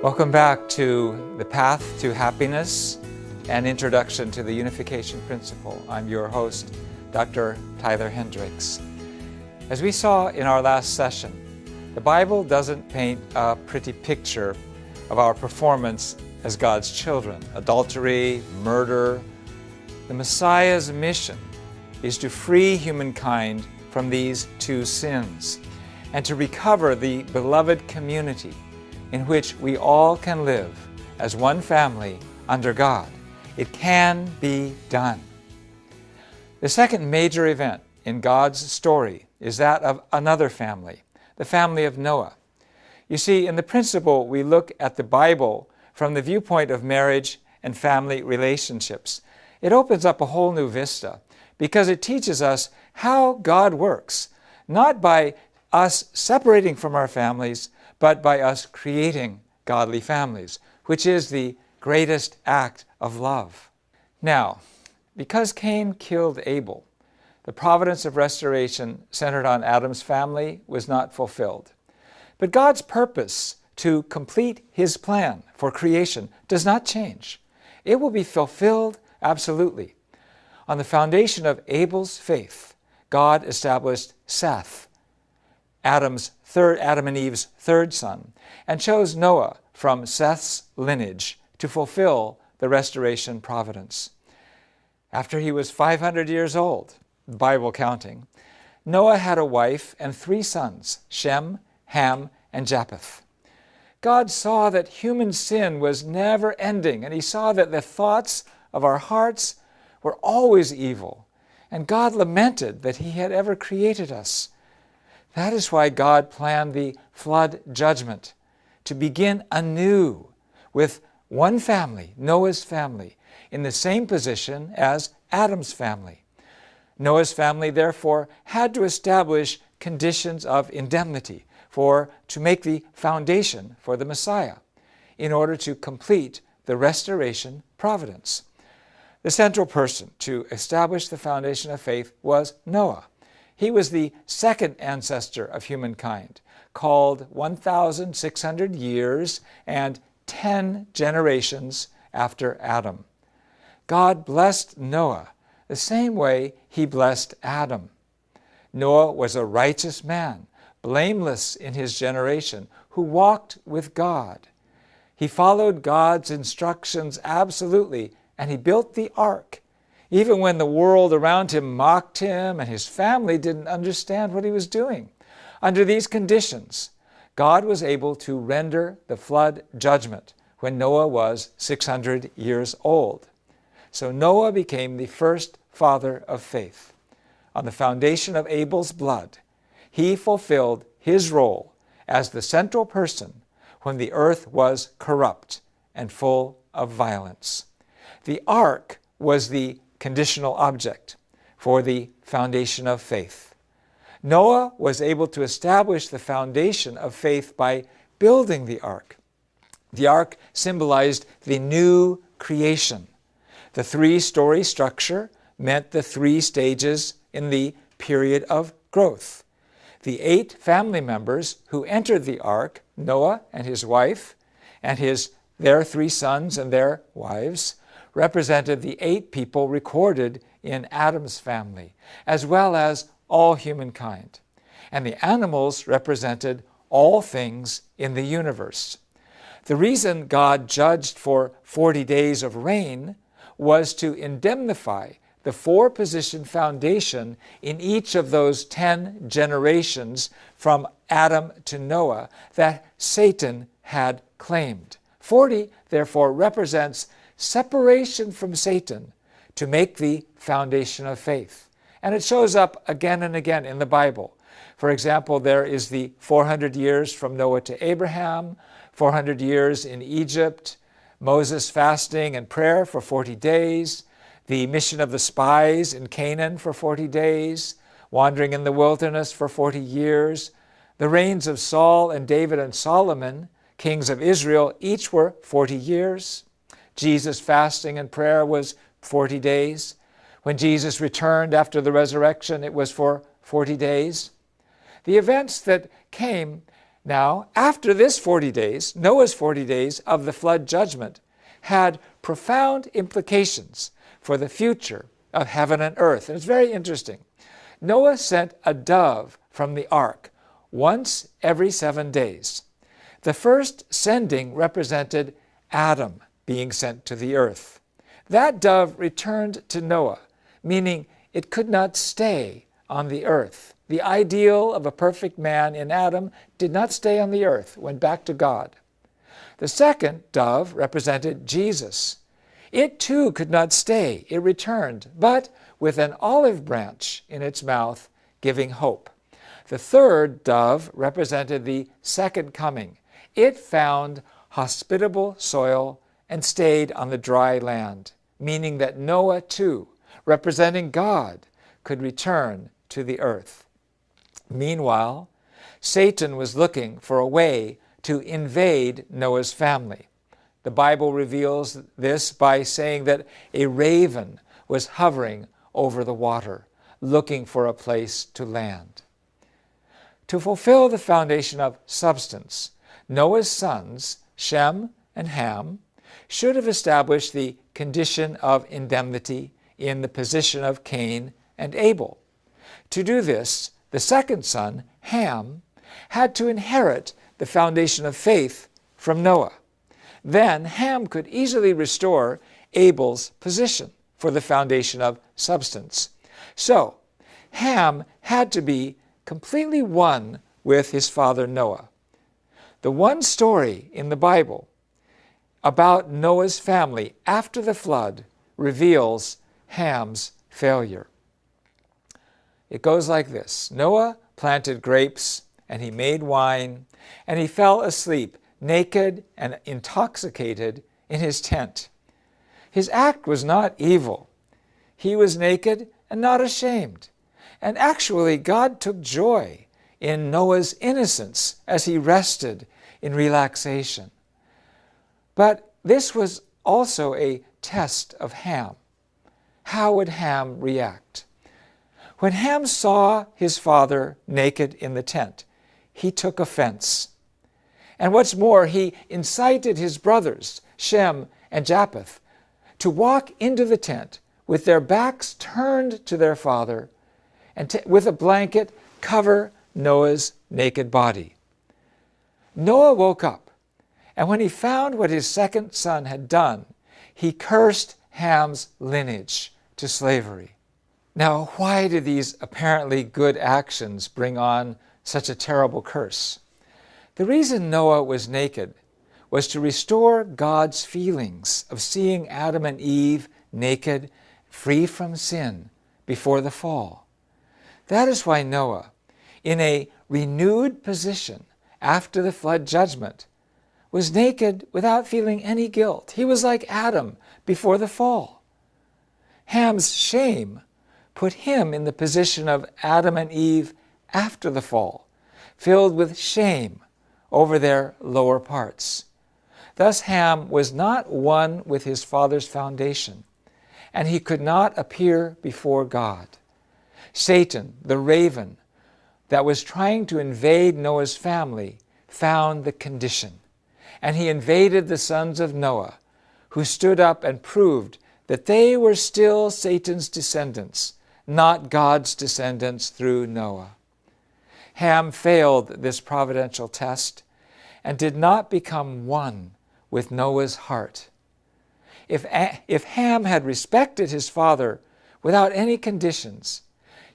Welcome back to The Path to Happiness, an introduction to the unification principle. I'm your host, Dr. Tyler Hendricks. As we saw in our last session, the Bible doesn't paint a pretty picture of our performance as God's children. Adultery, murder. The Messiah's mission is to free humankind from these two sins and to recover the beloved community in which we all can live as one family under God. It can be done. The second major event in God's story is that of another family, the family of Noah. You see, in the principle, we look at the Bible from the viewpoint of marriage and family relationships. It opens up a whole new vista because it teaches us how God works, not by us separating from our families, but by us creating godly families, which is the greatest act of love. Now, because Cain killed Abel, the providence of restoration centered on Adam's family was not fulfilled. But God's purpose to complete His plan for creation does not change. It will be fulfilled absolutely. On the foundation of Abel's faith, God established Seth, Adam and Eve's third son, and chose Noah from Seth's lineage to fulfill the restoration providence. After he was 500 years old, the Bible counting, Noah had a wife and 3 sons, Shem, Ham, and Japheth. God saw that human sin was never ending, and He saw that the thoughts of our hearts were always evil, and God lamented that He had ever created us. That is why God planned the flood judgment, to begin anew with one family, Noah's family, in the same position as Adam's family. Noah's family, therefore, had to establish conditions of indemnity to make the foundation for the Messiah, in order to complete the restoration providence. The central person to establish the foundation of faith was Noah. He was the second ancestor of humankind, called 1,600 years and 10 generations after Adam. God blessed Noah the same way He blessed Adam. Noah was a righteous man, blameless in his generation, who walked with God. He followed God's instructions absolutely, and he built the ark, even when the world around him mocked him and his family didn't understand what he was doing. Under these conditions, God was able to render the flood judgment when Noah was 600 years old. So Noah became the first father of faith. On the foundation of Abel's blood, he fulfilled his role as the central person when the earth was corrupt and full of violence. The ark was the conditional object for the foundation of faith. Noah was able to establish the foundation of faith by building the ark. The ark symbolized the new creation. The 3-story structure meant the 3 stages in the period of growth. The 8 family members who entered the ark, Noah and his wife, and their 3 sons and their wives, represented the 8 people recorded in Adam's family, as well as all humankind. And the animals represented all things in the universe. The reason God judged for 40 days of rain was to indemnify the 4-position foundation in each of those 10 generations from Adam to Noah that Satan had claimed. 40, therefore, represents separation from Satan to make the foundation of faith. And it shows up again and again in the Bible. For example, there is the 400 years from Noah to Abraham, 400 years in Egypt, Moses fasting and prayer for 40 days, the mission of the spies in Canaan for 40 days, wandering in the wilderness for 40 years, the reigns of Saul and David and Solomon, kings of Israel, each were 40 years. Jesus' fasting and prayer was 40 days. When Jesus returned after the resurrection, it was for 40 days. The events that came Now, after this 40 days, Noah's 40 days of the flood judgment had profound implications for the future of heaven and earth. And it's very interesting. Noah sent a dove from the ark once every 7 days. The first sending represented Adam being sent to the earth. That dove returned to Noah, meaning it could not stay on the earth. The ideal of a perfect man in Adam did not stay on the earth, went back to God. The second dove represented Jesus. It too could not stay, it returned, but with an olive branch in its mouth, giving hope. The third dove represented the second coming. It found hospitable soil and stayed on the dry land, meaning that Noah too, representing God, could return to the earth. Meanwhile, Satan was looking for a way to invade Noah's family. The Bible reveals this by saying that a raven was hovering over the water, looking for a place to land. To fulfill the foundation of substance, Noah's sons, Shem and Ham, should have established the condition of indemnity in the position of Cain and Abel. To do this, the second son, Ham, had to inherit the foundation of faith from Noah. Then Ham could easily restore Abel's position for the foundation of substance. So, Ham had to be completely one with his father Noah. The one story in the Bible about Noah's family after the flood reveals Ham's failure. It goes like this. Noah planted grapes, and he made wine, and he fell asleep, naked and intoxicated, in his tent. His act was not evil. He was naked and not ashamed. And actually, God took joy in Noah's innocence as he rested in relaxation. But this was also a test of Ham. How would Ham react? When Ham saw his father naked in the tent, he took offense. And what's more, he incited his brothers, Shem and Japheth, to walk into the tent with their backs turned to their father and with a blanket cover Noah's naked body. Noah woke up, and when he found what his second son had done, he cursed Ham's lineage to slavery. Now, why did these apparently good actions bring on such a terrible curse? The reason Noah was naked was to restore God's feelings of seeing Adam and Eve naked, free from sin, before the fall. That is why Noah, in a renewed position after the flood judgment, was naked without feeling any guilt. He was like Adam before the fall. Ham's shame put him in the position of Adam and Eve after the fall, filled with shame over their lower parts. Thus Ham was not one with his father's foundation, and he could not appear before God. Satan, the raven that was trying to invade Noah's family, found the condition, and he invaded the sons of Noah, who stood up and proved that they were still Satan's descendants, not God's descendants through Noah. Ham failed this providential test and did not become one with Noah's heart. If Ham had respected his father without any conditions,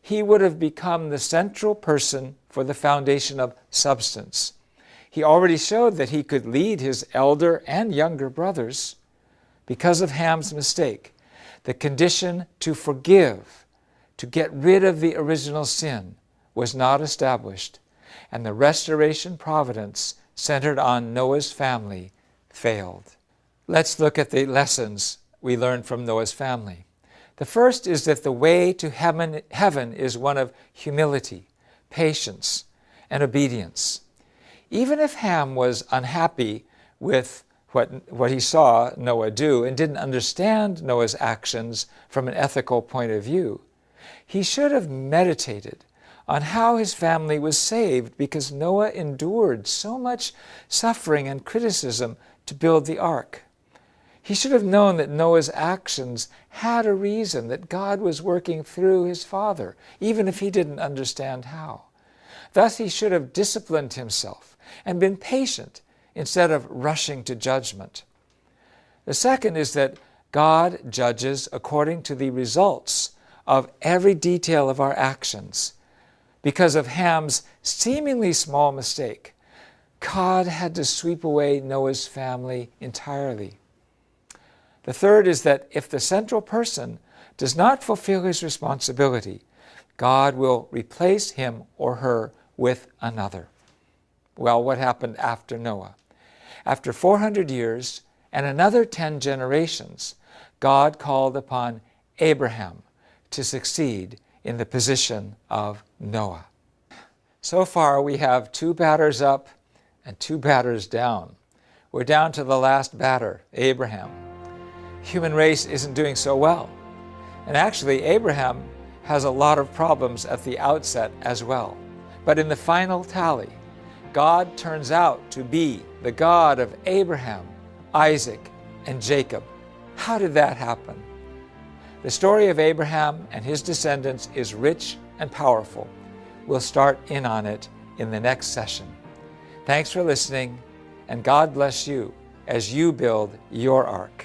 he would have become the central person for the foundation of substance. He already showed that he could lead his elder and younger brothers. Because of Ham's mistake, the condition to forgive, to get rid of the original sin, was not established, and the restoration providence centered on Noah's family failed. Let's look at the lessons we learned from Noah's family. The first is that the way to heaven is one of humility, patience, and obedience. Even if Ham was unhappy with what he saw Noah do and didn't understand Noah's actions from an ethical point of view, he should have meditated on how his family was saved because Noah endured so much suffering and criticism to build the ark. He should have known that Noah's actions had a reason, that God was working through his father, even if he didn't understand how. Thus he should have disciplined himself and been patient instead of rushing to judgment. The second is that God judges according to the results of every detail of our actions. Because of Ham's seemingly small mistake, God had to sweep away Noah's family entirely. The third is that if the central person does not fulfill his responsibility, God will replace him or her with another. Well, what happened after Noah? After 400 years and another 10 generations, God called upon Abraham to succeed in the position of Noah. So far, we have 2 batters up and 2 batters down. We're down to the last batter, Abraham. Human race isn't doing so well. And actually, Abraham has a lot of problems at the outset as well. But in the final tally, God turns out to be the God of Abraham, Isaac, and Jacob. How did that happen? The story of Abraham and his descendants is rich and powerful. We'll start in on it in the next session. Thanks for listening, and God bless you as you build your ark.